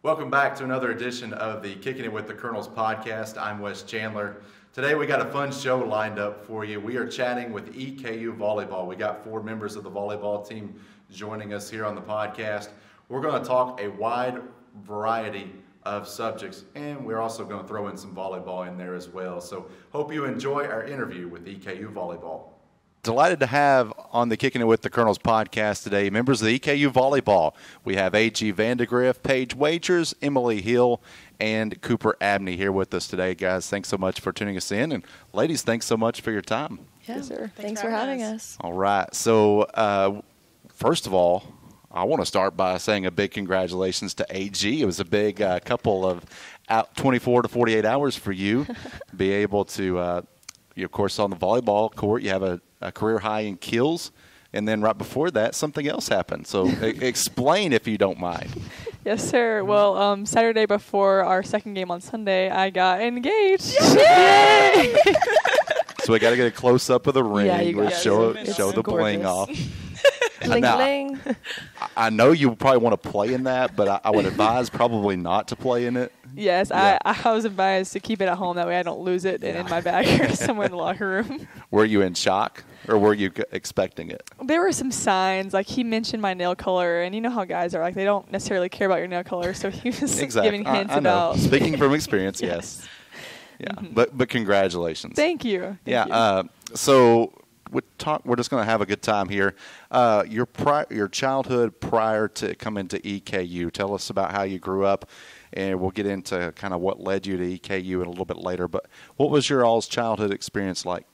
Welcome back to another edition of the Kicking It with the Colonels podcast. I'm Wes Chandler. Today we got a fun show lined up for you. We are chatting with EKU Volleyball. We got 4 members of the volleyball team joining us here on the podcast. We're going to talk a wide variety of subjects, and we're also going to throw in some volleyball in there as well. So hope you enjoy our interview with EKU Volleyball. Delighted to have on the Kicking It with the Colonels podcast today members of the EKU Volleyball. We have AG Vandagriff, Paige Wagers, Emilee Hill, and Cooper Abney here with us today. Guys, thanks so much for tuning us in. And ladies, thanks so much for your time. Yeah, yes, sir. Thanks for having us. All right. So first of all, I want to start by saying a big congratulations to AG. It was a big couple of 24 to 48 hours for you. Be able to, of course, on the volleyball court, you have a career high in kills, and then right before that, something else happened. So explain if you don't mind. Yes, sir. Well, Saturday before our second game on Sunday, I got engaged. Yay! So we got to get a close-up of the ring. Yeah, you got show the bling off. Bling, bling. I know you probably want to play in that, but I would advise probably not to play in it. Yes, yeah. I was advised to keep it at home. That way I don't lose it in my bag or somewhere in the locker room. Were you in shock, or were you expecting it? There were some signs. Like, he mentioned my nail color, and you know how guys are. Like, they don't necessarily care about your nail color, so he was giving hints I know. about. Speaking from experience, yes. Yeah, Mm-hmm. but congratulations. Thank you. Thank you. So we're just going to have a good time here. Your childhood prior to coming to EKU, tell us about how you grew up, and we'll get into kind of what led you to EKU a little bit later. But what was your all's childhood experience like?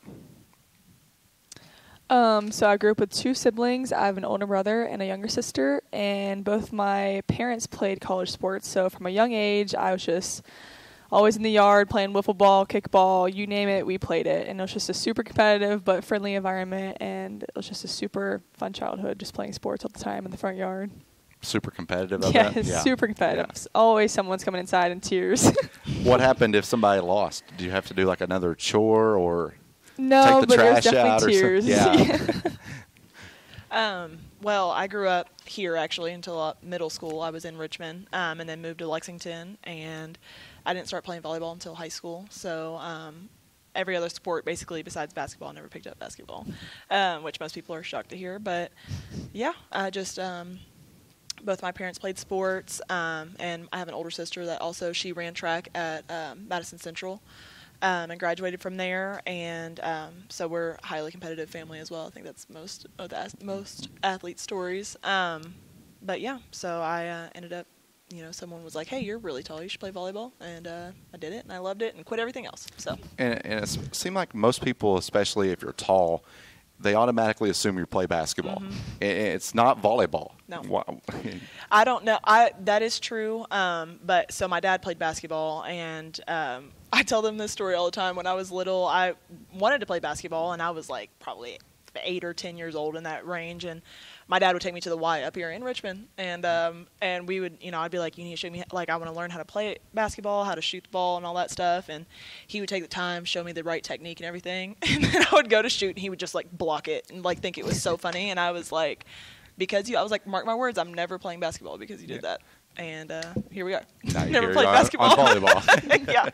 So I grew up with 2 siblings. I have an older brother and a younger sister, and both my parents played college sports. So from a young age, I was just always in the yard playing wiffle ball, kickball, you name it, we played it. And it was just a super competitive but friendly environment, and it was just a super fun childhood, just playing sports all the time in the front yard. Super competitive. Yeah, super competitive. Yeah. Always someone's coming inside in tears. What happened if somebody lost? Do you have to do like another chore or no, take the trash out tears. Or something? Yeah. Well, I grew up here actually until middle school. I was in Richmond and then moved to Lexington, and I didn't start playing volleyball until high school. So every other sport, basically, besides basketball, I never picked up basketball, which most people are shocked to hear. But, yeah, I just both my parents played sports, and I have an older sister that also she ran track at Madison Central and graduated from there. And so we're a highly competitive family as well. I think that's most athlete stories. But, yeah, so I ended up, someone was like, hey, you're really tall. You should play volleyball. And I did it, and I loved it, and quit everything else. So. And it seemed like most people, especially if you're tall, they automatically assume you play basketball. Mm-hmm. It's not volleyball. No. Wow. I don't know. That is true. But so my dad played basketball, and I tell them this story all the time. When I was little, I wanted to play basketball, and I was like probably 8 or 10 years old in that range, and my dad would take me to the Y up here in Richmond, and we would, I'd be like, you need to show me, like, I want to learn how to play basketball, how to shoot the ball and all that stuff, and he would take the time, show me the right technique and everything, and then I would go to shoot, and he would just, like, block it and, like, think it was so funny, and I was like, I was like, mark my words, I'm never playing basketball because you did that, and here we are. Never played basketball. On volleyball. Yeah.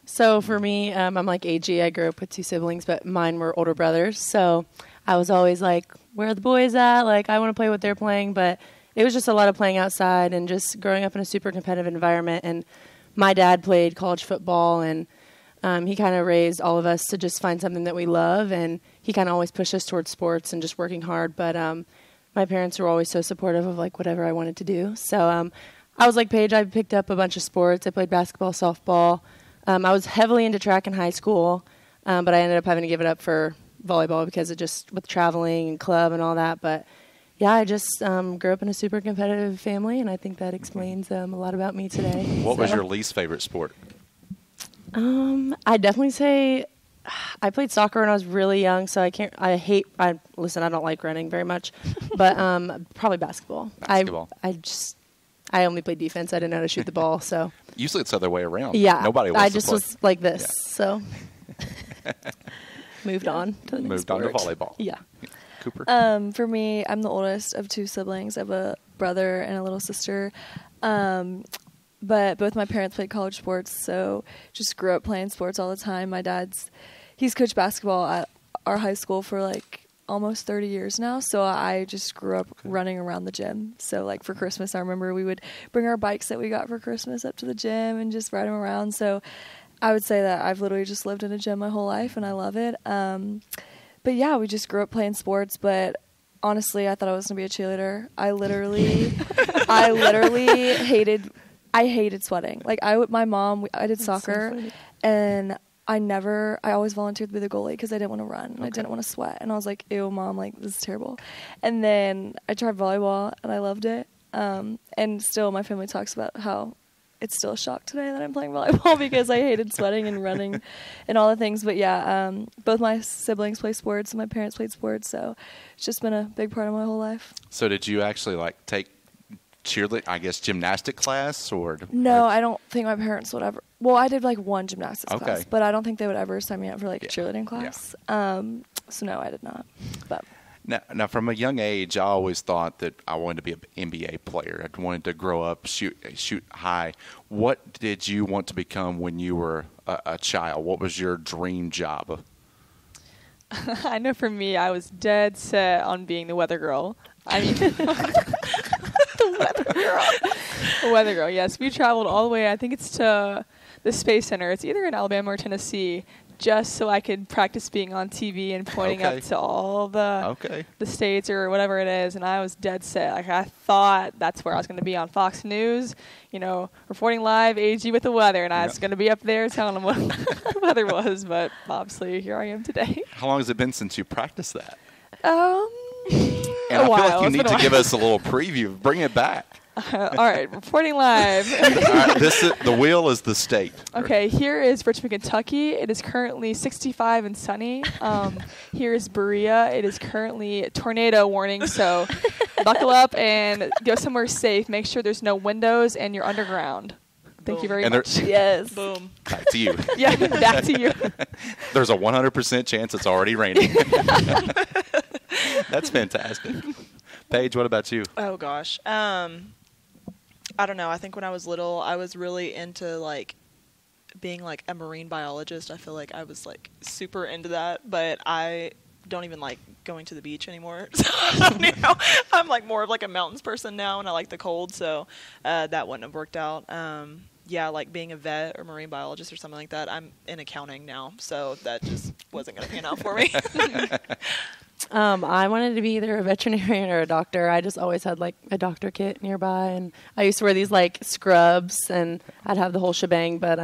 So for me, I'm like AG. I grew up with 2 siblings, but mine were older brothers. So I was always like, where are the boys at? Like, I want to play what they're playing. But it was just a lot of playing outside and just growing up in a super competitive environment. And my dad played college football, and he kind of raised all of us to just find something that we love. And he kind of always pushed us towards sports and just working hard. But my parents were always so supportive of, like, whatever I wanted to do. So I was like Paige. I picked up a bunch of sports. I played basketball, softball. I was heavily into track in high school, but I ended up having to give it up for volleyball because of just with traveling and club and all that. But, yeah, I just grew up in a super competitive family, and I think that explains a lot about me today. What was your least favorite sport? I'd definitely say I played soccer when I was really young, so I don't like running very much, but probably basketball. I only played defense. I didn't know how to shoot the ball, so. Usually it's the other way around. Yeah. Nobody wants I to just play. was like this, so. Moved on to the next Moved on to volleyball. Yeah. Cooper? For me, I'm the oldest of 2 siblings. I have a brother and a little sister. But both my parents played college sports, so just grew up playing sports all the time. My he's coached basketball at our high school for like almost 30 years now, so I just grew up running around the gym. So like for Christmas, I remember we would bring our bikes that we got for Christmas up to the gym and just ride them around. So I would say that I've literally just lived in a gym my whole life, and I love it. But yeah, we just grew up playing sports, but honestly, I thought I was going to be a cheerleader. I literally hated sweating. Like my mom, I did soccer, and I always volunteered to be the goalie because I didn't want to run. And I didn't want to sweat. And I was like, ew, Mom, like, this is terrible. And then I tried volleyball, and I loved it. And still, my family talks about how it's still a shock today that I'm playing volleyball because I hated sweating and running and all the things. But yeah, both my siblings play sports and my parents played sports. So it's just been a big part of my whole life. So did you actually like take gymnastic class or? No, I don't think my parents would ever. Well, I did like one gymnastics class, but I don't think they would ever sign me up for like a cheerleading class. Yeah. So no, I did not. But now, from a young age, I always thought that I wanted to be an NBA player. I wanted to grow up, shoot high. What did you want to become when you were a child? What was your dream job? I know for me, I was dead set on being the weather girl. I mean, the weather girl. The weather girl, yes. We traveled all the way, I think it's to the Space Center. It's either in Alabama or Tennessee, just so I could practice being on TV and pointing up to all the states or whatever it is. And I was dead set. Like, I thought that's where I was going to be on Fox News, reporting live, AG with the weather. And I was going to be up there telling them what the weather was. But obviously, here I am today. How long has it been since you practiced that? And I feel like you need to give us a little preview. Bring it back. All right, reporting live. The wheel is the state. Okay, here is Richmond, Kentucky. It is currently 65 and sunny. Here is Berea. It is currently tornado warning, so buckle up and go somewhere safe. Make sure there's no windows and you're underground. Thank you very much. Yes. Boom. Back to you. Yeah, back to you. There's a 100% chance it's already raining. That's fantastic. Paige, what about you? Oh, gosh. I don't know. I think when I was little, I was really into, like, being, like, a marine biologist. I feel like I was, like, super into that. But I don't even like going to the beach anymore. So, I'm, like, more of, like, a mountains person now, and I like the cold. So that wouldn't have worked out. Yeah, like being a vet or marine biologist or something like that. I'm in accounting now, so that just wasn't going to pan out for me. I wanted to be either a veterinarian or a doctor. I just always had like a doctor kit nearby, and I used to wear these like scrubs, and I'd have the whole shebang. But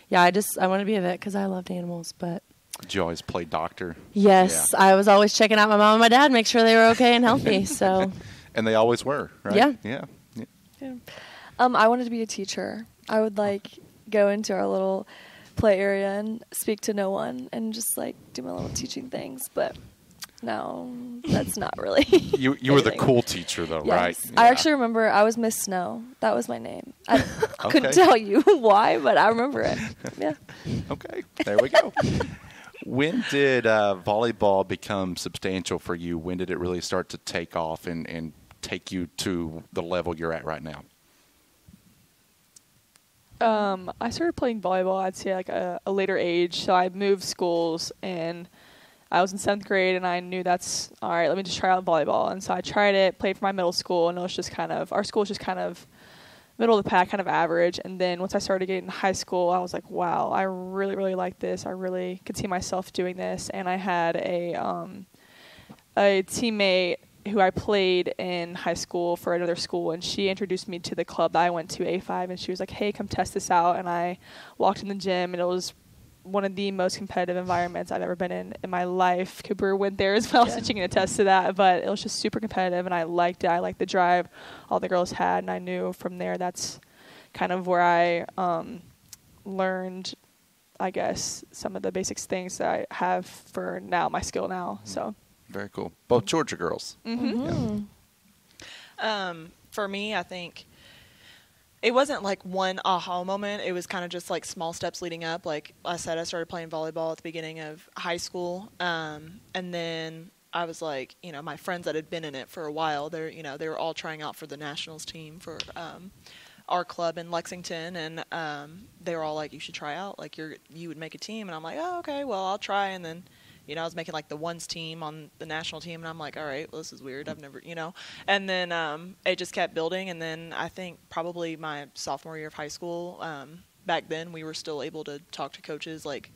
yeah, I wanted to be a vet because I loved animals. But did you always play doctor? Yes, yeah. I was always checking out my mom and my dad, make sure they were okay and healthy. So, and they always were, right? Yeah. I wanted to be a teacher. I would like go into our little play area and speak to no one and just like do my little teaching things, but no, that's not really. You were the cool teacher though, yes. right? Yeah. I actually remember I was Miss Snow. That was my name. I couldn't tell you why, but I remember it. Yeah. Okay, there we go. When did volleyball become substantial for you? When did it really start to take off and take you to the level you're at right now? I started playing volleyball, I'd say, like a later age. So I moved schools, and I was in 7th grade, and I knew that's, all right, let me just try out volleyball. And so I tried it, played for my middle school, and it was just kind of, our school was just kind of middle of the pack, kind of average. And then once I started getting to high school, I was like, wow, I really, really like this. I really could see myself doing this. And I had a teammate who I played in high school for another school, and she introduced me to the club that I went to, A5, and she was like, hey, come test this out. And I walked in the gym, and it was one of the most competitive environments I've ever been in my life. Cooper went there as well, so she can attest to that, but it was just super competitive, and I liked it. I liked the drive all the girls had, and I knew from there that's kind of where I learned, I guess, some of the basics things that I have for now, my skill now, so. Very cool. Both Georgia girls. Mm-hmm. Yeah. For me, I think it wasn't like one aha moment. It was kind of just like small steps leading up. Like I said, I started playing volleyball at the beginning of high school. And then I was like, my friends that had been in it for a while, they were all trying out for the nationals team for our club in Lexington, and they were all like, you should try out. Like, you would make a team. And I'm like, oh, okay, well, I'll try. And then, you know, I was making like the ones team on the national team, and I'm like, all right, well, this is weird. I've never, you know. And then it just kept building. And then I think probably my sophomore year of high school, back then we were still able to talk to coaches. Like,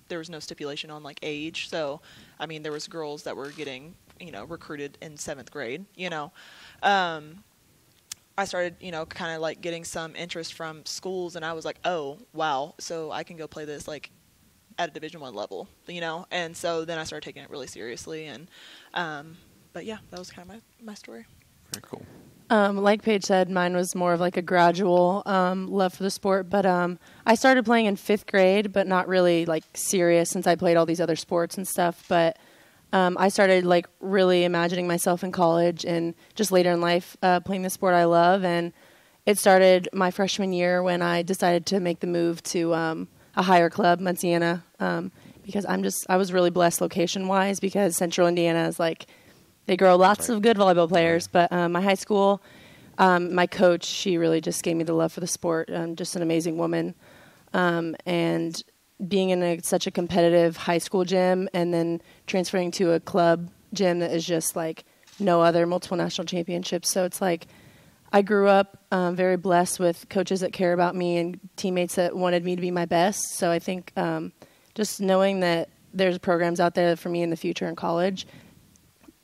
there was no stipulation on like age. So, I mean, there was girls that were getting, you know, recruited in 7th grade, you know. I started, you know, kind of like getting some interest from schools, and I was like, oh, wow, so I can go play this like at a Division I level, you know. And so then I started taking it really seriously, and but yeah, that was kind of my story. Very cool. Like Paige said, mine was more of like a gradual love for the sport, but I started playing in 5th grade, but not really like serious since I played all these other sports and stuff. But I started like really imagining myself in college and just later in life playing the sport I love. And it started my freshman year when I decided to make the move to a higher club, Munciana, because I was really blessed location-wise because Central Indiana is like, they grow lots of good volleyball players. But my high school, my coach, she really just gave me the love for the sport. Just an amazing woman. And being in such a competitive high school gym and then transferring to a club gym that is just like no other, multiple national championships. So it's like I grew up very blessed with coaches that care about me and teammates that wanted me to be my best. So I think just knowing that there's programs out there for me in the future in college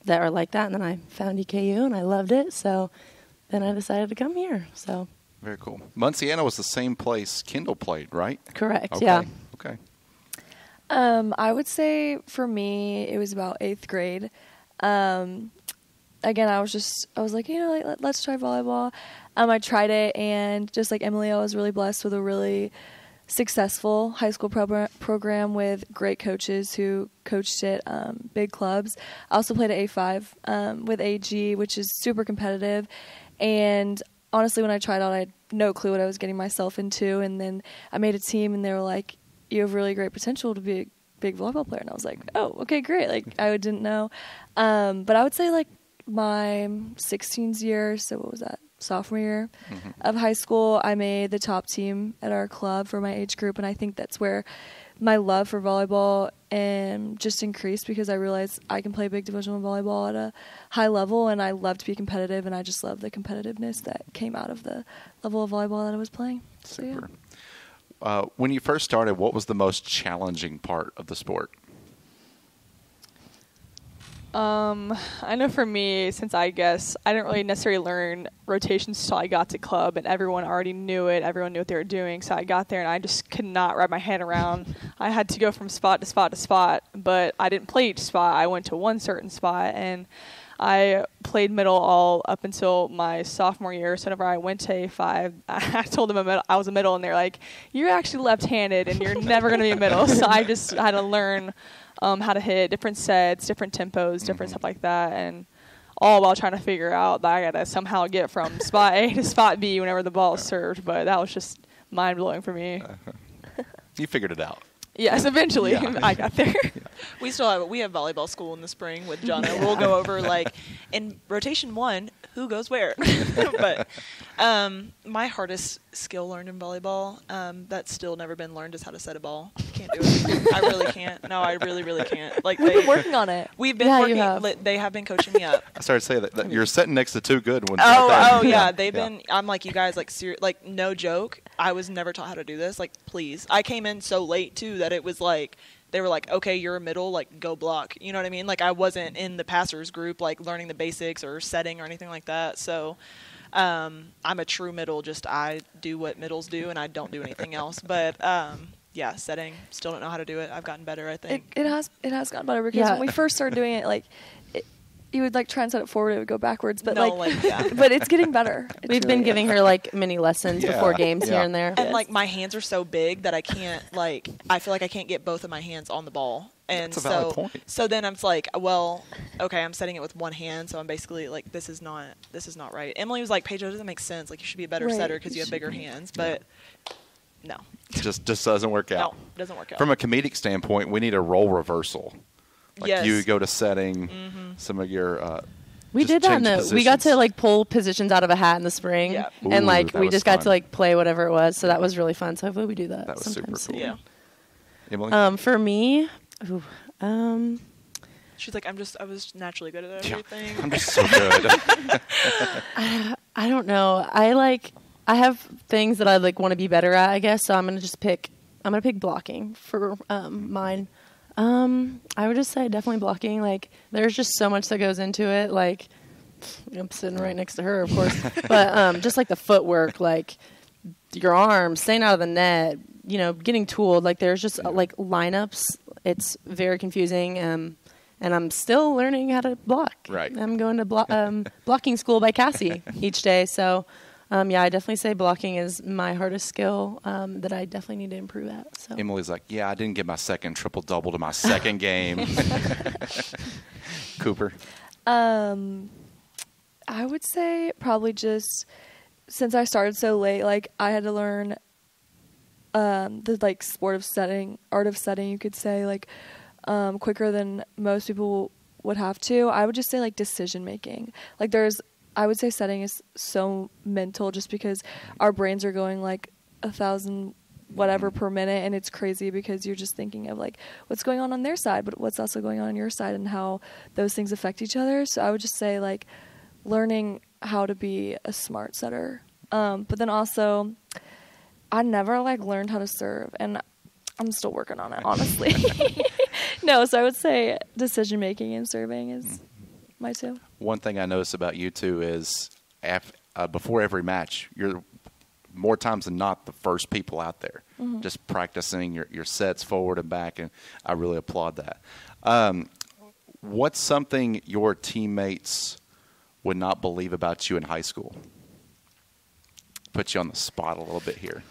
that are like that. And then I found EKU and I loved it. So then I decided to come here. So very cool. Munciana was the same place Kendall played, right? Correct. Okay. Yeah. Okay. I would say for me, it was about 8th grade. Again, I was like, you know, like, let's try volleyball. I tried it, and just like Emilee, I was really blessed with a really successful high school program with great coaches who coached at big clubs. I also played at A5 with AG, which is super competitive. And honestly, when I tried out, I had no clue what I was getting myself into. And then I made a team, and they were like, you have really great potential to be a big volleyball player. And I was like, oh, okay, great. Like, I didn't know. But I would say, like, my 16th year, so what was that, sophomore year of high school, I made the top team at our club for my age group. And I think that's where my love for volleyball just increased, because I realized I can play big Division I volleyball at a high level, and I love to be competitive, and I just love the competitiveness that came out of the level of volleyball that I was playing. So, yeah. When you first started, what was the most challenging part of the sport? I know for me, since I guess I didn't really necessarily learn rotations until I got to club, and everyone already knew it. Everyone knew what they were doing. So I got there, and I just could not wrap my head around. I had to go from spot to spot to spot, but I didn't play each spot. I went to one certain spot, and I played middle all up until my sophomore year. So whenever I went to A5, I told them I was a middle, and they're like, you're actually left-handed, and you're never going to be a middle. So I just had to learn how to hit different sets, different tempos, different stuff like that, and all while trying to figure out that I got to somehow get from spot A to spot B whenever the ball is served. But that was just mind-blowing for me. You figured it out. Yes, eventually I got there. We have volleyball school in the spring with Jonna. We'll go over, like, in rotation 1, who goes where. But my hardest skill learned in volleyball, that's still never been learned, is how to set a ball. Can't do it. I really can't. No, I really, really can't. Like, we've been working on it. We've been working. They have been coaching me up. I started to say that you're sitting next to two good ones. Oh, yeah. They've been. I'm like, you guys, like, like, no joke. I was never taught how to do this. Like, please. I came in so late too that it was like, they were like, okay, you're a middle, like, go block. You know what I mean? Like, I wasn't in the passers group, like, learning the basics or setting or anything like that. So I'm a true middle. Just I do what middles do, and I don't do anything else. But yeah, setting, still don't know how to do it. I've gotten better, I think. It has gotten better, because when we first started doing it, like, you would like try and set it forward, it would go backwards, but but it's getting better. We've been giving her like mini lessons before games here and there. And like, my hands are so big that I can't, like, I feel like I can't get both of my hands on the ball. And That's a valid point. So then I'm like, well, okay, I'm setting it with one hand, so I'm basically like, this is not right. Emilee was like, Paige, that doesn't make sense. Like, you should be a better setter because you have bigger hands. But no. Just doesn't work out. No, doesn't work out. From a comedic standpoint, we need a role reversal. Like, you go to setting, some of your We Just did that. change We got to positions. like pull positions out of a hat in the spring, Yeah. and Ooh, like that we was just got fun. to like play whatever it was. So that was really fun. So hopefully we do that. That was sometime super cool. soon. Yeah. Emilee? For me, She's like, I was naturally good at Yeah. everything. I'm just so good. I don't know. I have things that I like want to be better at, I guess. So I'm gonna pick blocking for mine. I would just say definitely blocking. Like there's just so much that goes into it. Like I'm sitting right next to her, of course, but just like the footwork, like your arms, staying out of the net, getting tooled. Like there's just like lineups. It's very confusing. And I'm still learning how to block. Right. I'm going to blocking school by Cassie each day. So, I definitely say blocking is my hardest skill that I definitely need to improve at. So. Emilee's like, yeah, I didn't get my second triple-double to my second game. Cooper? I would say probably just since I started so late, like I had to learn the like art of setting, you could say, like quicker than most people would have to. I would just say like decision making. Like I would say setting is so mental just because our brains are going like 1,000 whatever per minute, and it's crazy because you're just thinking of like what's going on their side, but what's also going on your side and how those things affect each other. So I would just say like learning how to be a smart setter. But then also I never like learned how to serve, and I'm still working on it, honestly. No, so I would say decision making and serving is my two. One thing I notice about you two is before every match, you're more times than not the first people out there, just practicing your sets forward and back, and I really applaud that. What's something your teammates would not believe about you in high school? Put you on the spot a little bit here.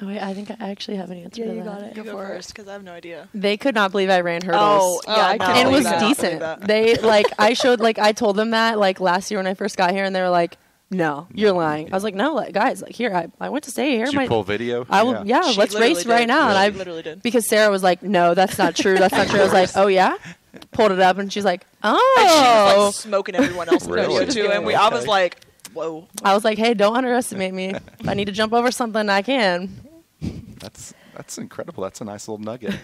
Oh, wait, I think I actually have an answer Yeah, to you that. got it. You Go go for it. first because I have no idea. They could not believe I ran hurdles. Oh, yeah, I no, can't And it was believe that. decent. They I told them that like last year when I first got here, and they were like, "No, you're lying." I was like, "No, guys, like here, I went to stay here. Did you pull video? I will. Yeah, She let's literally race right did. now." She And I literally did. because Sarah was like, "No, that's not true. That's not true." I was like, "Oh yeah." Pulled it up, and she's like, And she was "Oh." like smoking everyone else in the Really? video too, and I was Okay. like, "Whoa!" I was like, "Hey, don't underestimate me. If I need to jump over something, I can." That's incredible. That's a nice little nugget.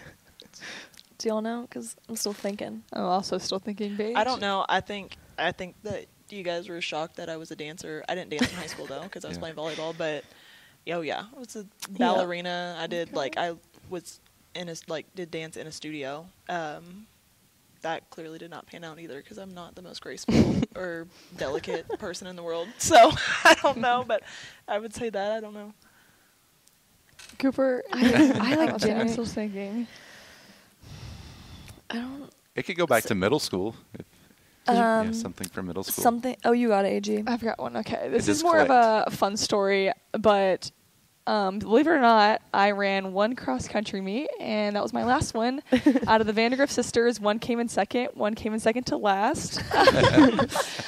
Do y'all know? Because I'm still thinking. I'm also still thinking Paige. I don't know. I think that you guys were shocked that I was a dancer. I didn't dance in high school though because I was playing volleyball. But I was a ballerina. I did I was did dance in a studio. That clearly did not pan out either because I'm not the most graceful or delicate person in the world. So I don't know, but I would say that I don't know. Cooper. I I'm like still genuine. thinking. I don't. It could go back to middle school. Something from middle school. Something. Oh, you got it, AG. I've got one. Okay, this It is just more of clicked. a fun story, but believe it or not, I ran one cross country meet, and that was my last one. Out of the Vandagriff sisters, one came in second to last.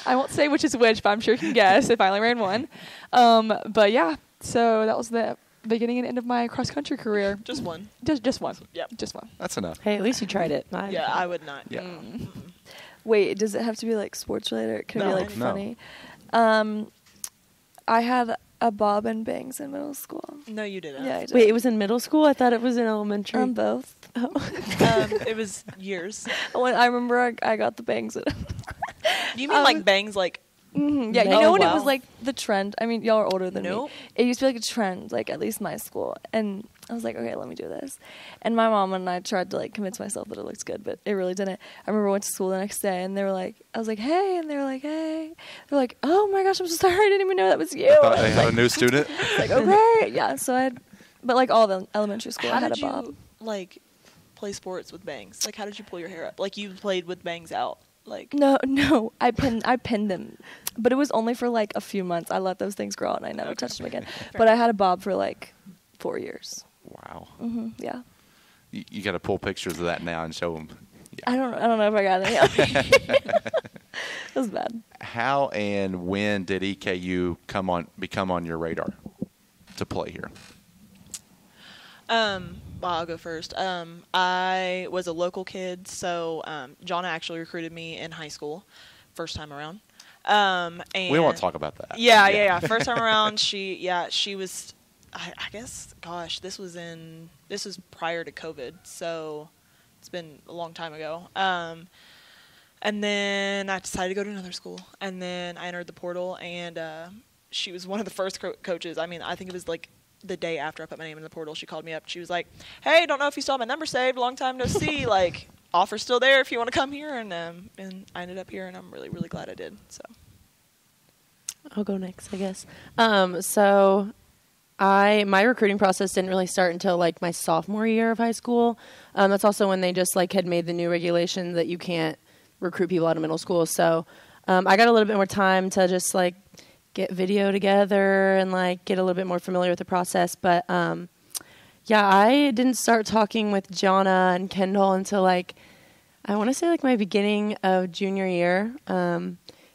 I won't say which is which, but I'm sure you can guess if I only ran one. But yeah, so that was the beginning and end of my cross country career. Just one. Just one. Yep. Just one. That's enough. Hey, at least you tried it. Yeah, I would not. Yeah. Wait, does it have to be like sports related? Or can it be No. like No. funny? I had a bob and bangs in middle school. No, you didn't. Yeah, I did. Wait, it was in middle school? I thought it was in elementary. Both. It was years. When I remember I got the bangs. You mean like bangs like? Yeah, you Oh, know when it wow. was like the trend. I mean, y'all are older than Nope. me. It used to be like a trend, like at least my school. And I was like, okay, let me do this. And my mom and I tried to like convince myself that it looked good, but it really didn't. I remember I went to school the next day, and they were like, I was like, hey, and they were like, hey. They're like, oh my gosh, I'm so sorry, I didn't even know that was you. I thought I they was had like, a new student. like, okay, yeah. So but like all the elementary school, How I had did a you bob. like play sports with bangs? Like, how did you pull your hair up? Like, you played with bangs out. Like, No, I pinned them, but it was only for like a few months. I let those things grow out, and I never touched them again. But I had a bob for like 4 years. Wow. Yeah. You got to pull pictures of that now and show them. I don't know if I got any. It was bad. How and when did EKU become on your radar to play here? well, I'll go first. I was a local kid, so Jonna actually recruited me in high school first time around. And We won't talk about that. Yeah. First time around, she was, I guess, gosh, this was prior to COVID, so it's been a long time ago. And then I decided to go to another school, and then I entered the portal, and she was one of the first coaches. I mean, I think it was like the day after I put my name in the portal, she called me up. She was like, "Hey, don't know if you still have my number saved. Long time no see. Like, offer's still there if you want to come here." And I ended up here, and I'm really, really glad I did. So I'll go next, I guess. So my recruiting process didn't really start until like my sophomore year of high school. That's also when they just like had made the new regulation that you can't recruit people out of middle school. So I got a little bit more time to just like get video together and like get a little bit more familiar with the process. But I didn't start talking with Jonna and Kendall until like, I want to say like my beginning of junior year.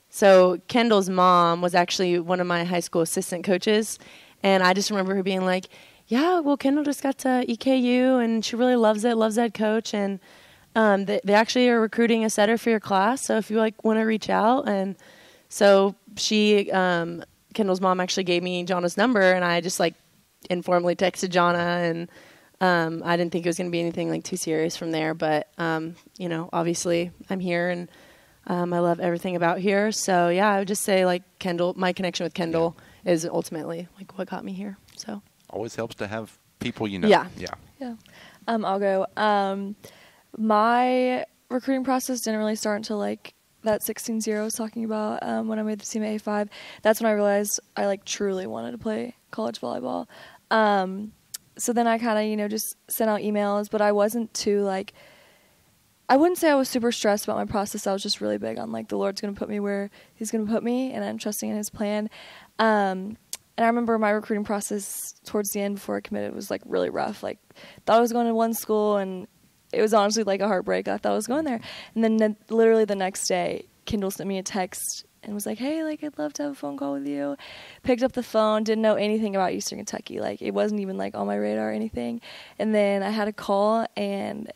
So Kendall's mom was actually one of my high school assistant coaches. And I just remember her being like, yeah, well, Kendall just got to EKU and she really loves it, loves that coach. And they actually are recruiting a setter for your class. So if you like want to reach out. And so Kendall's mom actually gave me Jonna's number, and I just like informally texted Jonna, and I didn't think it was going to be anything like too serious from there. But obviously I'm here, and I love everything about here. So yeah, I would just say like Kendall, my connection with Kendall is ultimately like what got me here. So always helps to have people you know. Yeah. I'll go. My recruiting process didn't really start until like that 16-0 I was talking about when I made the team at A5. That's when I realized I like truly wanted to play college volleyball. So then I kind of, just sent out emails, but I wasn't too like, I wouldn't say I was super stressed about my process. I was just really big on like the Lord's going to put me where he's going to put me, and I'm trusting in his plan. And I remember my recruiting process towards the end before I committed was like really rough. Like thought I was going to one school, and it was honestly like a heartbreak. I thought I was going there. And then literally the next day, Kendall sent me a text and was like, hey, like, I'd love to have a phone call with you. Picked up the phone, didn't know anything about Eastern Kentucky. Like, it wasn't even, like, on my radar or anything. And then I had a call, and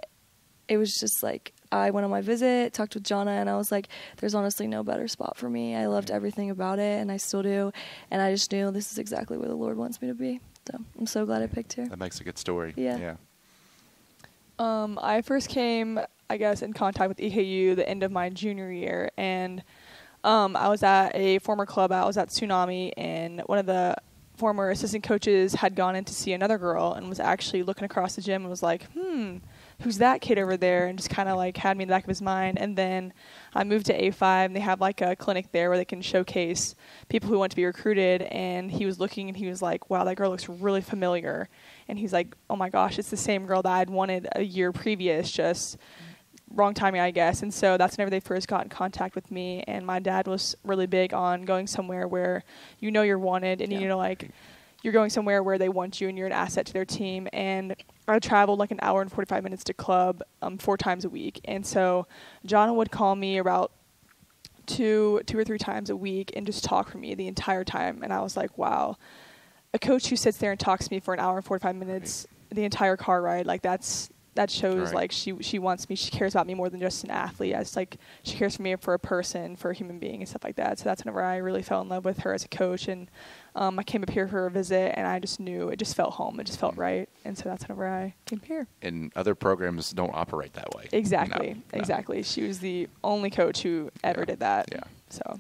it was just, like, I went on my visit, talked with Jonna, and I was like, there's honestly no better spot for me. I loved everything about it, and I still do. And I just knew this is exactly where the Lord wants me to be. So I'm so glad I picked here. That makes a good story. Yeah. I first came, I guess, in contact with EKU the end of my junior year, and I was at a former club. I was at Tsunami, and one of the former assistant coaches had gone in to see another girl and was actually looking across the gym and was like, who's that kid over there? And just kind of like had me in the back of his mind. And then I moved to A5, and they have like a clinic there where they can showcase people who want to be recruited. And he was looking, and he was like, wow, that girl looks really familiar. And he's like, oh my gosh, it's the same girl that I'd wanted a year previous, just wrong timing, I guess. And so that's whenever they first got in contact with me. And my dad was really big on going somewhere where you're wanted, and like you're going somewhere where they want you and you're an asset to their team. And I traveled like an hour and 45 minutes to club 4 times a week. And so Jonna would call me about two or three times a week and just talk for me the entire time. And I was like, wow, a coach who sits there and talks to me for an hour and 45 minutes the entire car ride, like that shows right. Like she wants me, she cares about me more than just an athlete. It's like she cares for me for a person, for a human being and stuff like that. So that's whenever I really fell in love with her as a coach. And I came up here for a visit, and I just knew it just felt home. It just felt right. And so that's whenever I came here. And other programs don't operate that way. Exactly. No. Exactly. She was the only coach who ever did that. Yeah. So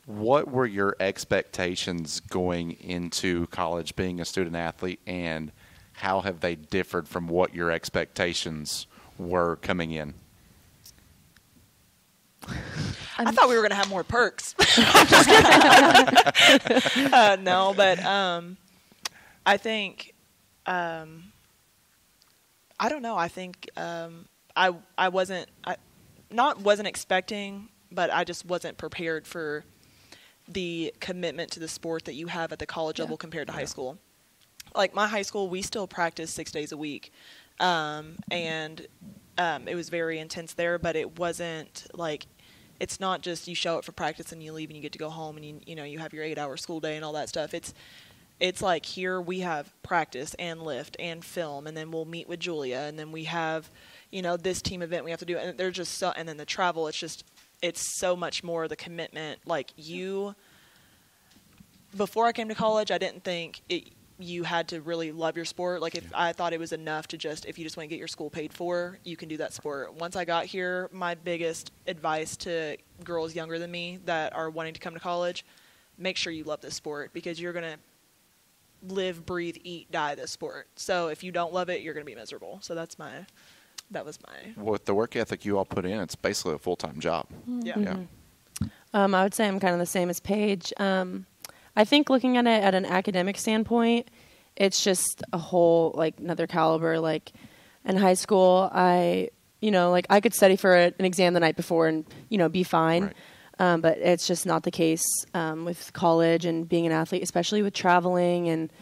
what were your expectations going into college being a student athlete, and how have they differed from what your expectations were coming in? I thought we were going to have more perks. No, but I think I don't know. I think I wasn't expecting, but I just wasn't prepared for the commitment to the sport that you have at the college level compared to high school. Like my high school, we still practice 6 days a week, and it was very intense there. But it wasn't like, it's not just you show up for practice and you leave and you get to go home and you have your 8-hour school day and all that stuff. It's like here we have practice and lift and film, and then we'll meet with Julia, and then we have this team event we have to do, and they're just so, and then the travel. It's just it's so much more the commitment. Like, before I came to college, I didn't think you had to really love your sport. Like, I thought it was enough to if you just want to get your school paid for, you can do that sport. Once I got here, my biggest advice to girls younger than me that are wanting to come to college, make sure you love this sport, because you're going to live, breathe, eat, die this sport. So if you don't love it, you're going to be miserable. So that was my. With the work ethic you all put in, it's basically a full-time job. Yeah. Yeah. I would say I'm kind of the same as Paige. I think looking at it at an academic standpoint, it's just a whole, like, another caliber. Like, in high school, I could study for an exam the night before and, be fine. Right. But it's just not the case with college and being an athlete, especially with traveling and,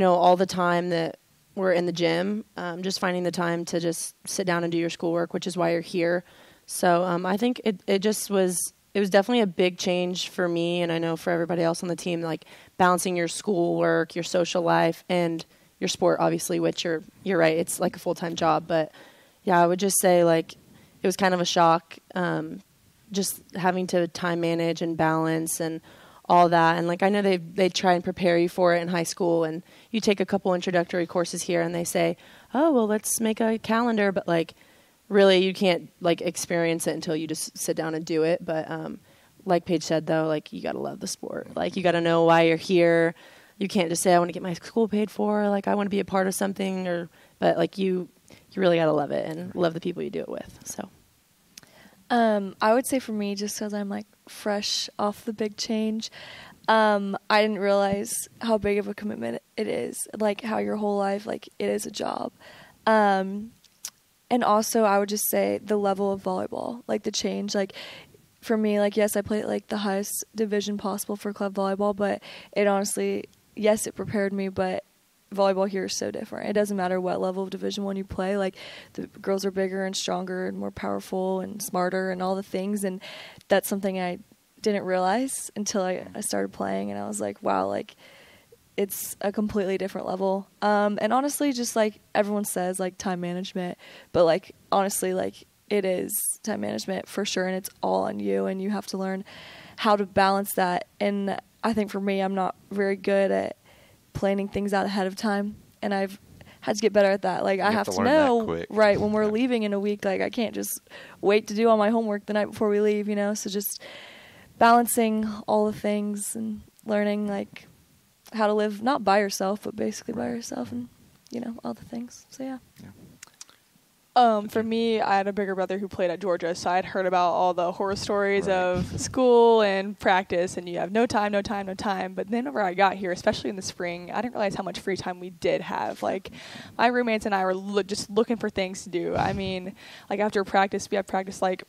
all the time that we're in the gym, just finding the time to just sit down and do your schoolwork, which is why you're here. So I think it was definitely a big change for me, and I know for everybody else on the team, like balancing your schoolwork, your social life, and your sport, obviously, which you're right, it's like a full-time job. But yeah, I would just say, like, it was kind of a shock, just having to time manage and balance and all that. And like, I know they try and prepare you for it in high school, and you take a couple introductory courses here and they say, oh, well, let's make a calendar. But like, really, you can't like experience it until you just sit down and do it. But like Paige said, though, like, you got to love the sport. Like, you got to know why you're here. You can't just say, I want to get my school paid for. Like, I want to be a part of something. But like, you really got to love it and love the people you do it with. So. I would say for me, just because I'm like fresh off the big change, I didn't realize how big of a commitment it is, like how your whole life, like, it is a job. And also I would just say the level of volleyball, like the change, like for me, like, yes, I played at like the highest division possible for club volleyball, but it honestly, yes, it prepared me, but volleyball here is so different. It doesn't matter what level of Division I you play. Like, the girls are bigger and stronger and more powerful and smarter and all the things. And that's something I didn't realize until I started playing. And I was like, wow, like, it's a completely different level. And honestly, just like everyone says, like, time management. But like, honestly, like, it is time management for sure. And it's all on you. And you have to learn how to balance that. And I think for me, I'm not very good at planning things out ahead of time, and I've had to get better at that. Like, I have to know, right, when we're leaving in a week, like, I can't just wait to do all my homework the night before we leave, so just balancing all the things and learning, like, how to live not by yourself, but basically by yourself, and all the things. So yeah. For me, I had a bigger brother who played at Georgia, so I'd heard about all the horror stories of school and practice, and you have no time. But then whenever I got here, especially in the spring, I didn't realize how much free time we did have. Like, my roommates and I were just looking for things to do. I mean, like, after practice, we have practice, like,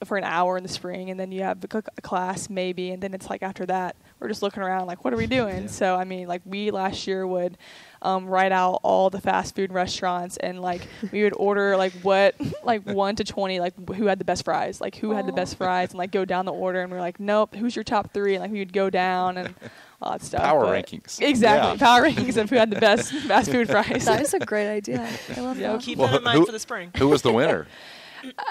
for an hour in the spring, and then you have a class maybe, and then it's like after that, we're just looking around like, what are we doing? So, I mean, like, we last year would write out all the fast food restaurants, and like, we would order like 1 to 20, like, who had the best fries, like, who had the best fries, and like go down the order, and we're like, nope, who's your top 3, and like, we would go down and all that stuff. Power rankings. Exactly. Yeah. Power rankings of who had the best fast food fries. That is a great idea. I love that. Keep that in mind for the spring. Who was the winner?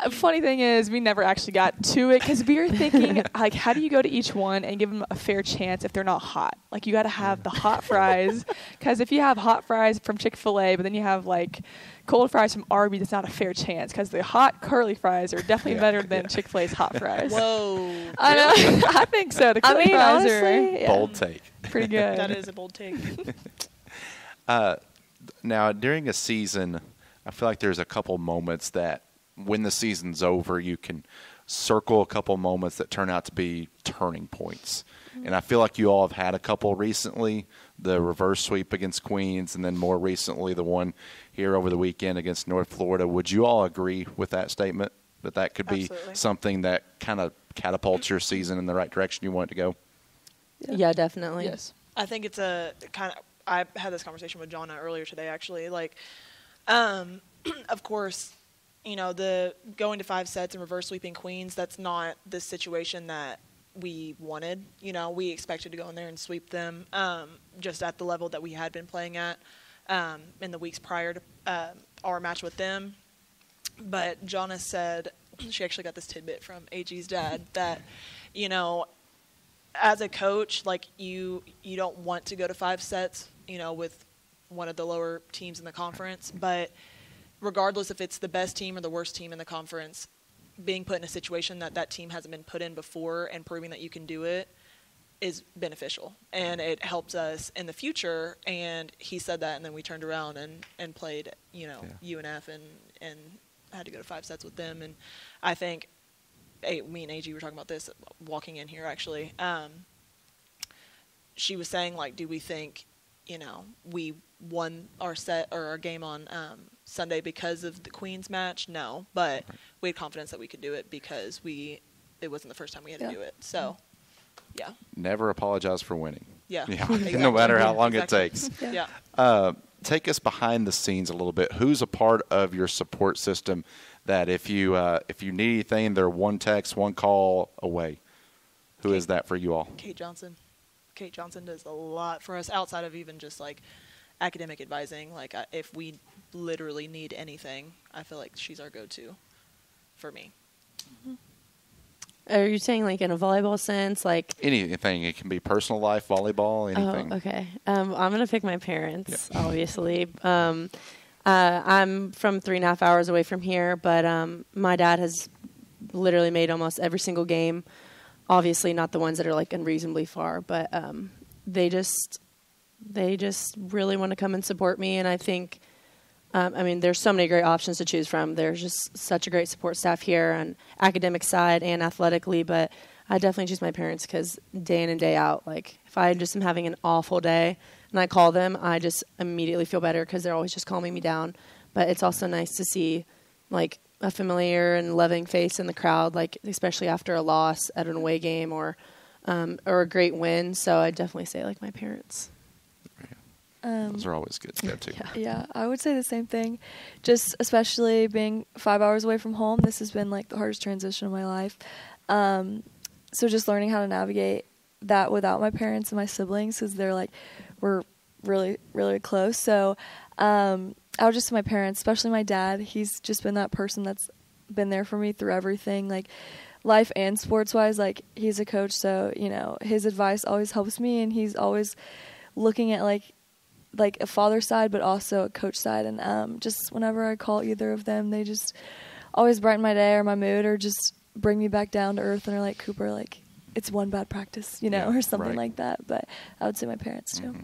Funny thing is, we never actually got to it because we were thinking, like, how do you go to each one and give them a fair chance if they're not hot? Like, you got to have the hot fries, because if you have hot fries from Chick-fil-A, but then you have like cold fries from Arby's, it's not a fair chance, because the hot curly fries are definitely better than Chick-fil-A's hot fries. Whoa. I know. I think so. The curly fries honestly, are bold take. Pretty good. That is a bold take. Now, during a season, I feel like there's a couple moments that, when the season's over, you can circle a couple moments that turn out to be turning points. And I feel like you all have had a couple recently, the reverse sweep against Queens, and then more recently the one here over the weekend against North Florida. Would you all agree with that statement, that could be something that kind of catapults your season in the right direction you want it to go? Yeah, definitely. Yes. I think it's a kind of – I had this conversation with Jonna earlier today, actually. Like, of course – the going to 5 sets and reverse sweeping Queens, that's not the situation that we wanted. We expected to go in there and sweep them just at the level that we had been playing at in the weeks prior to our match with them. But Jonna said she actually got this tidbit from AG's dad that, you know, as a coach, like you don't want to go to 5 sets, you know, with one of the lower teams in the conference, but regardless if it's the best team or the worst team in the conference, being put in a situation that team hasn't been put in before and proving that you can do it is beneficial, and it helps us in the future. And he said that, and then we turned around and played, you know, UNF and had to go to 5 sets with them. And I think me and AG were talking about this walking in here, actually. She was saying, like, do we think, you know, we won our set or our game on Sunday because of the Queens match? No, but we had confidence that we could do it because it wasn't the first time we had to do it. So, yeah. Never apologize for winning. Yeah. Exactly. No matter how long it takes. Yeah. Take us behind the scenes a little bit. Who's a part of your support system that if you need anything, they're one text, one call away? Who is that for you all? Kate Johnson. Kate Johnson does a lot for us outside of even just like academic advising. Like if we literally need anything, I feel like she's our go-to for me. Mm-hmm. Are you saying like in a volleyball sense, like anything? It can be personal life, volleyball, anything. Oh, okay. I'm gonna pick my parents, obviously. I'm from 3.5 hours away from here, but my dad has literally made almost every single game. Obviously, not the ones that are like unreasonably far, but they just really want to come and support me, and I think. I mean, there's so many great options to choose from. There's just such a great support staff here on academic side and athletically, but I definitely choose my parents because day in and day out, like if I just am having an awful day and I call them, I just immediately feel better because they're always just calming me down. But it's also nice to see like a familiar and loving face in the crowd, like especially after a loss at an away game or a great win. So I definitely say like my parents. Those are always good to go to. Yeah, I would say the same thing. Just especially being 5 hours away from home, this has been like the hardest transition of my life. So just learning how to navigate that without my parents and my siblings, because we're really, really close. So I would just say my parents, especially my dad. He's just been that person that's been there for me through everything, like life and sports-wise. Like he's a coach, so you know his advice always helps me, and he's always looking at like a father side, but also a coach side. And just whenever I call either of them, they just always brighten my day or my mood, or just bring me back down to earth and are like, Cooper, like it's one bad practice, you know, or something like that. But I would say my parents too. Mm-hmm.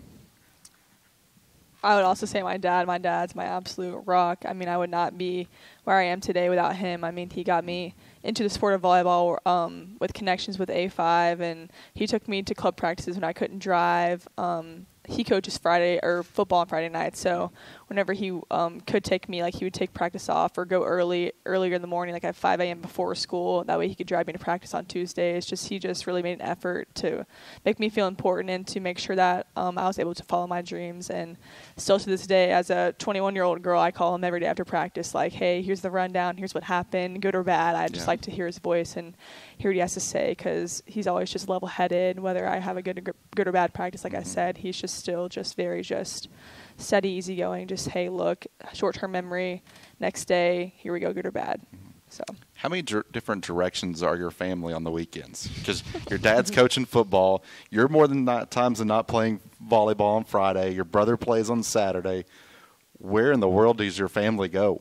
I would also say my dad. My dad's my absolute rock. I mean, I would not be where I am today without him. I mean, he got me into the sport of volleyball with connections with A5, and he took me to club practices when I couldn't drive. He coaches Friday or football on Friday nights, so whenever he could take me, like he would take practice off or go earlier in the morning, like at 5 a.m. before school. That way he could drive me to practice on Tuesdays. He just really made an effort to make me feel important and to make sure that I was able to follow my dreams. And still to this day, as a 21-year-old girl, I call him every day after practice, like, hey, here's the rundown, here's what happened, good or bad. I just like to hear his voice and hear what he has to say, because he's always just level-headed. Whether I have a good or bad practice, like I said, he's just still just very just steady, easygoing. Just, hey, look, short-term memory, next day, here we go, good or bad. So how many different directions are your family on the weekends? Because your dad's coaching football, you're more than times than not playing volleyball on Friday, your brother plays on Saturday. Where in the world does your family go?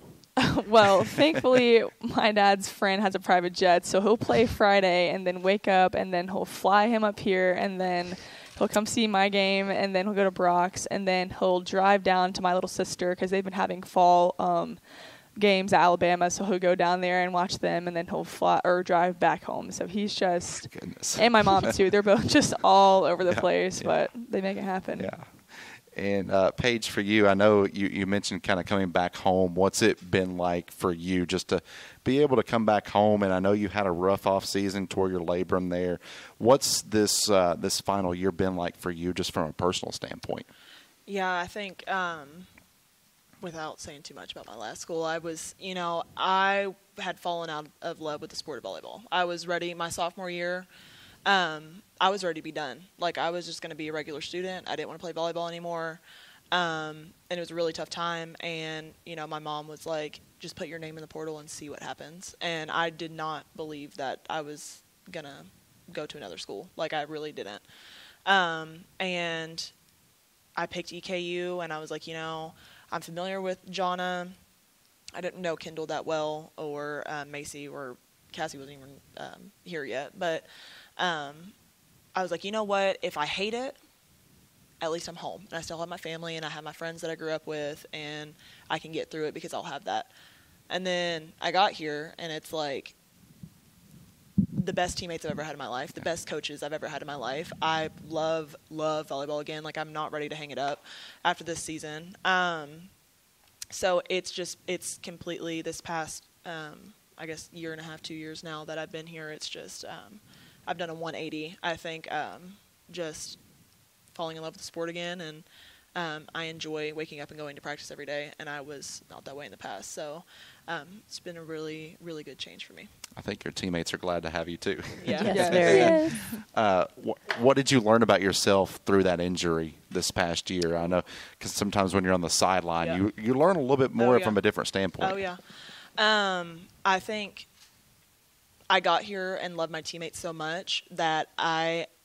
Well, thankfully, my dad's friend has a private jet, so he'll play Friday and then wake up, and then he'll fly him up here, and then he'll come see my game, and then he'll go to Brock's, and then he'll drive down to my little sister because they've been having fall games at Alabama, so he'll go down there and watch them, and then he'll fly or drive back home. So he's just, and my mom too, they're both just all over the place, but they make it happen. Yeah. And Paige, for you, I know you mentioned kind of coming back home. What's it been like for you just to be able to come back home? And I know you had a rough off season, tore your labrum there. What's this final year been like for you, just from a personal standpoint? Yeah, I think without saying too much about my last school, I had fallen out of love with the sport of volleyball. I was ready my sophomore year. I was ready to be done. Like, I was just going to be a regular student. I didn't want to play volleyball anymore. And it was a really tough time. And, you know, my mom was like, just put your name in the portal and see what happens. And I did not believe that I was going to go to another school. Like, I really didn't. And I picked EKU, and I was like, you know, I'm familiar with Jonna. I didn't know Kendall that well, or Macy, or Cassie wasn't even here yet. But I was like, you know what? If I hate it, at least I'm home. And I still have my family, and I have my friends that I grew up with, and I can get through it because I'll have that. And then I got here, and it's like the best teammates I've ever had in my life, the best coaches I've ever had in my life. I love volleyball again. Like, I'm not ready to hang it up after this season. So it's completely this past, I guess, year and a half, 2 years now that I've been here. It's just, I've done a 180, I think, just falling in love with the sport again. And I enjoy waking up and going to practice every day, and I was not that way in the past. So it's been a really, really good change for me. I think your teammates are glad to have you too. Yeah. Yes, very. What did you learn about yourself through that injury this past year? I know because sometimes when you're on the sideline, you learn a little bit more from a different standpoint. Oh, yeah. I think I got here and loved my teammates so much that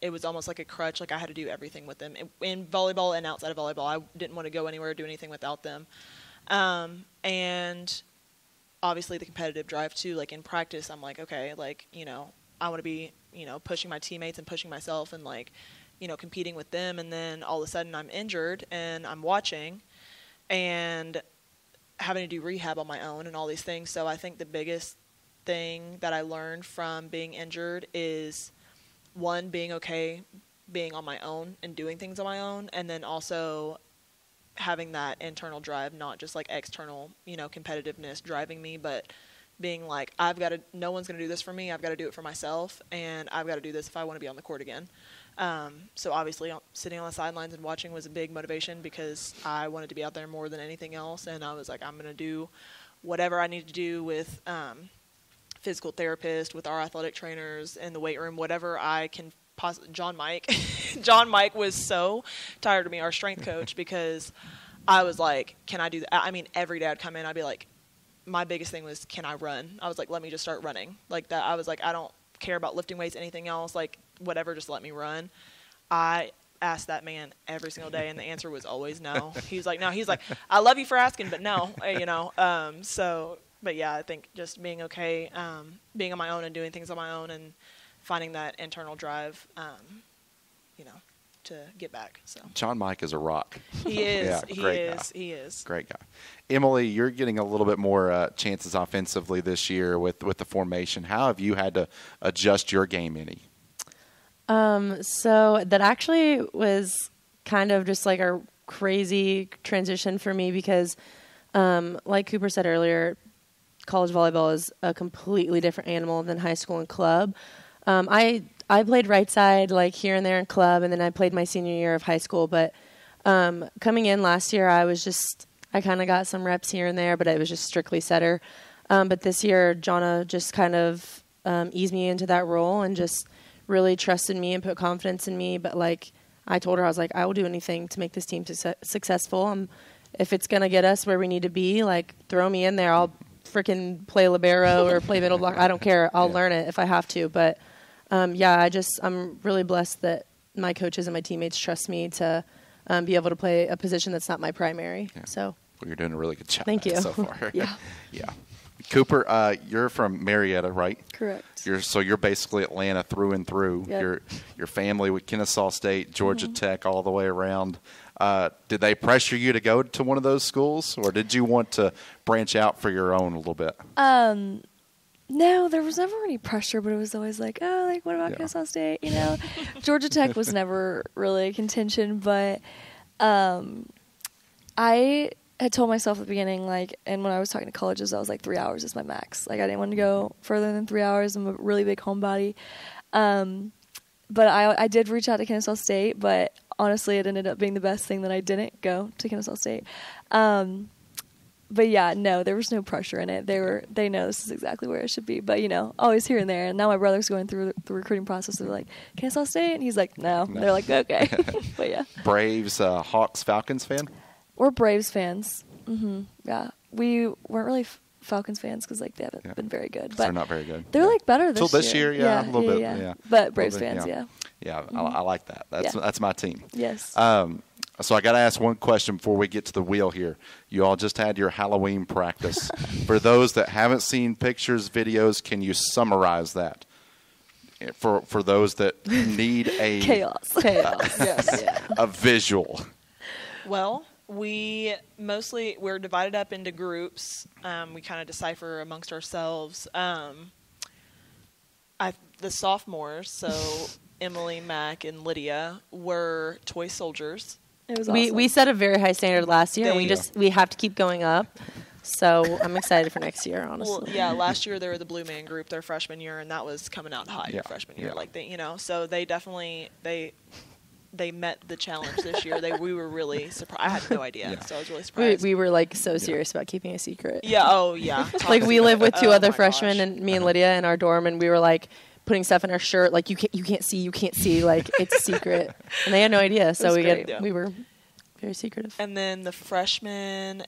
it was almost like a crutch. Like, I had to do everything with them in volleyball and outside of volleyball. I didn't want to go anywhere or do anything without them. And obviously the competitive drive too. Like, in practice, I'm like, okay, like, you know, I want to be, you know, pushing my teammates and pushing myself and, like, you know, competing with them. And then all of a sudden I'm injured and I'm watching and having to do rehab on my own and all these things. So I think the biggest thing that I learned from being injured is, one, being okay being on my own and doing things on my own, and then also having that internal drive, not just like external, you know, competitiveness driving me, but being like, no one's going to do this for me. I've got to do it for myself, and I've got to do this if I want to be on the court again. So obviously sitting on the sidelines and watching was a big motivation because I wanted to be out there more than anything else. And I was like, I'm going to do whatever I need to do with physical therapist, with our athletic trainers in the weight room, whatever I can John Mike was so tired of me, our strength coach, because I was like, can I do that? I mean, every day I'd come in, I'd be like, my biggest thing was, can I run? I was like, let me just start running. Like that. I was like, I don't care about lifting weights, anything else, like whatever, just let me run. I asked that man every single day, and the answer was always no. He's like, no. He's like, I love you for asking, but no, you know. But yeah, I think just being okay, being on my own and doing things on my own and finding that internal drive, you know, to get back. So John Mike is a rock. He is. Yeah, he is. Great guy. Emilee, you're getting a little bit more chances offensively this year with the formation. How have you had to adjust your game any? So that actually was kind of just like a crazy transition for me because, like Cooper said earlier, college volleyball is a completely different animal than high school and club. I played right side like here and there in club, and then I played my senior year of high school. But coming in last year, I kind of got some reps here and there, but it was just strictly setter. But this year, Jonna just kind of eased me into that role and just really trusted me and put confidence in me. But like I told her, I was like, I will do anything to make this team successful. If it's going to get us where we need to be, like throw me in there. I'll freaking play libero or play middle block. I don't care. I'll learn it if I have to. But I'm really blessed that my coaches and my teammates trust me to be able to play a position that's not my primary. Yeah. So you're doing a really good job. Thank you. So far. Yeah. Yeah. Cooper, you're from Marietta, right? Correct. You're basically Atlanta through and through. Yep. Your family with Kennesaw State, Georgia Tech, all the way around. Did they pressure you to go to one of those schools, or did you want to branch out for your own a little bit? No, there was never any pressure, but it was always like, oh, like what about Kennesaw State? You know, Georgia Tech was never really a contention, but I had told myself at the beginning, like, and when I was talking to colleges, I was like 3 hours is my max. Like, I didn't want to go further than 3 hours. I'm a really big homebody. But I did reach out to Kennesaw State, but honestly, it ended up being the best thing that I didn't go to Kennesaw State. But yeah, no, there was no pressure in it. They know this is exactly where it should be. But, you know, always here and there. And now my brother's going through the recruiting process. They're like, Kennesaw State? And he's like, no. They're like, okay. But yeah. Braves, Hawks, Falcons fan? We're Braves fans. Yeah, we weren't really Falcons fans because like they haven't been very good. But they're not very good. They're like better Till this year, a little bit. Yeah. But Braves fans, yeah. Yeah, I like that. That's my team. Yes. So I got to ask one question before we get to the wheel here. You all just had your Halloween practice. For those that haven't seen pictures, videos, can you summarize that? For those that need a Chaos. Yes. a visual. Well, we're divided up into groups. We kind of decipher amongst ourselves. The sophomores, so Emily, Mac, and Lydia, were toy soldiers. It was awesome. We set a very high standard last year, and we have to keep going up. So I'm excited for next year, honestly. Well, last year they were the Blue Man Group their freshman year, and that was coming out hot your freshman year. Like so they definitely they met the challenge this year. We were really surprised. I had no idea, so I was really surprised. We were like so serious about keeping a secret. Yeah. Oh yeah. Like we live with two other freshmen and me and Lydia in our dorm, and we were like putting stuff in our shirt, like you can't see, like it's a secret, and they had no idea. So we were very secretive. And then the freshmen.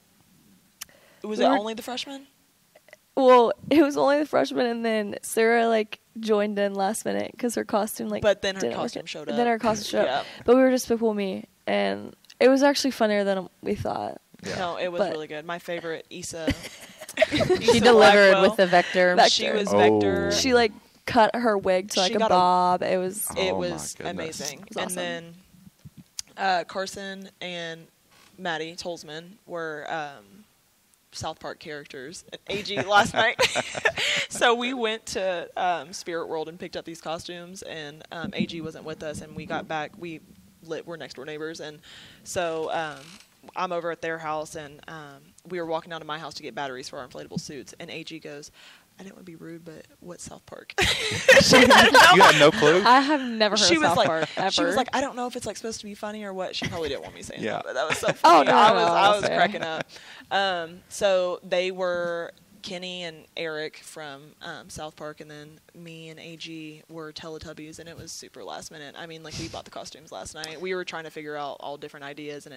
Was it only the freshmen? Well, it was only the freshmen, and then Sarah like joined in last minute because her costume But then her costume showed up. Then her costume showed up. But we were just Pickle Me, and it was actually funnier than we thought. Yeah. No, it was really good. My favorite, Issa. She delivered with the vector. She was vector. She like cut her wig to like a bob. It was amazing. It was awesome. And then Carson and Maddie Tolzman were South Park characters at AG last night. So we went to Spirit World and picked up these costumes, and AG wasn't with us, and we got back. We're next door neighbors, and so I'm over at their house, and we were walking down to my house to get batteries for our inflatable suits, and AG goes, I didn't want to be rude, but what's South Park? You had no clue? I have never heard of South Park ever. She was like, I don't know if it's like supposed to be funny or what. She probably didn't want me saying that, but that was so Oh, funny. no, I was cracking up. So they were Kenny and Eric from South Park, and then me and AG were Teletubbies, and it was super last minute. I mean, like we bought the costumes last night. We were trying to figure out all different ideas, and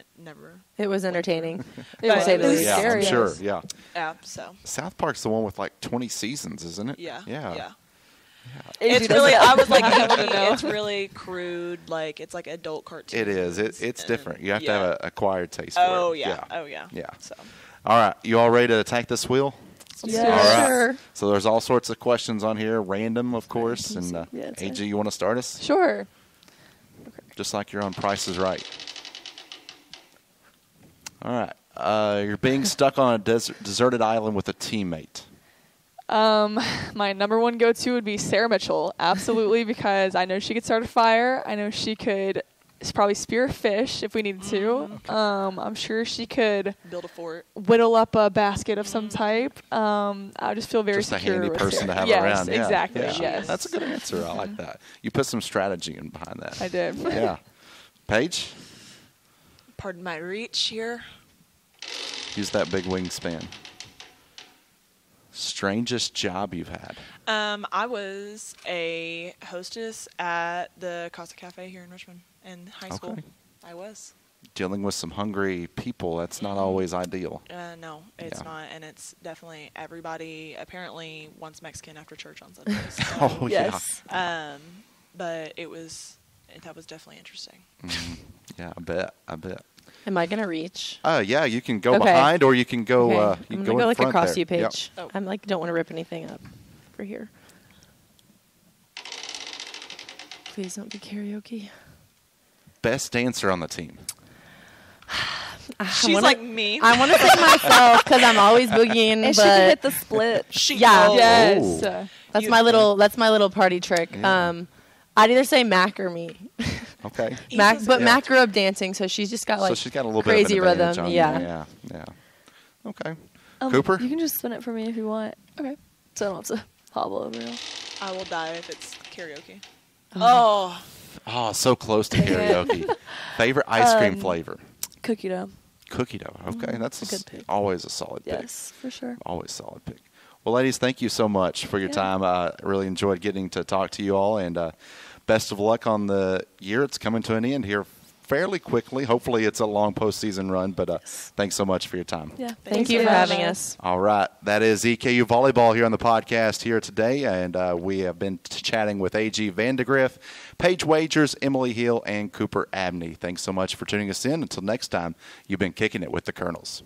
it was entertaining. It was scary. I'm sure. Yeah. Yeah. So South Park's the one with like 20 seasons, isn't it? Yeah. Yeah. It's really. I was like, it's really crude. Like it's like adult cartoon. It is. It's different. You have to have an acquired taste for it. Oh yeah. Yeah. So. All right. You all ready to attack this wheel? Yeah. All right. Sure. So there's all sorts of questions on here, random, of course. And AG, you want to start us? Sure. Just like you're on Price is Right. All right. You're being stuck on a deserted island with a teammate. My number one go-to would be Sarah Mitchell, absolutely, because I know she could start a fire. I know she could probably spear a fish if we needed to. I'm sure she could build a fort, whittle up a basket of some type. I just feel very just secure. Just a handy person to have yes, around. Yeah, exactly. Yeah. Yes, that's a good answer. I like that. You put some strategy in behind that. I did. Yeah. Paige? Pardon my reach here. Use that big wingspan. Strangest job you've had? I was a hostess at the Casa Cafe here in Richmond in high school. Okay. I was. Dealing with some hungry people, that's not always ideal. No, it's not. And it's definitely everybody apparently wants Mexican after church on Sundays. So. Oh, yes. Yeah. But that was definitely interesting. Yeah, I bet. Am I gonna reach? Yeah, you can go behind, or you can go. Okay. You I'm can gonna go like in front across there. you, Paige. Yep. I'm like don't want to rip anything up for here. Please don't be karaoke. Best dancer on the team. She's like me. I want to say myself because I'm always boogieing, And but she can hit the split. Yes. That's my little party trick. Yeah. I'd either say Mac or me. Okay. Mac grew up dancing, so she's just got like so she's got a little crazy bit of an advantage rhythm. on Yeah. You. Yeah. Okay. Cooper? You can just spin it for me if you want. Okay. So I don't have to hobble over it. I will die if it's karaoke. Oh, so close to karaoke. Favorite ice cream flavor? Cookie dough. Cookie dough. Okay, that's a good pick. always a solid pick. Yes, for sure. Always solid pick. Well, ladies, thank you so much for your time. I really enjoyed getting to talk to you all, and best of luck on the year. It's coming to an end here fairly quickly. Hopefully it's a long postseason run, but thanks so much for your time. Yeah. Thank you for having us. All right. That is EKU Volleyball here on the podcast here today, and we have been chatting with AG Vandagriff, Paige Wagers, Emilee Hill, and Cooper Abney. Thanks so much for tuning us in. Until next time, you've been kicking it with the Colonels.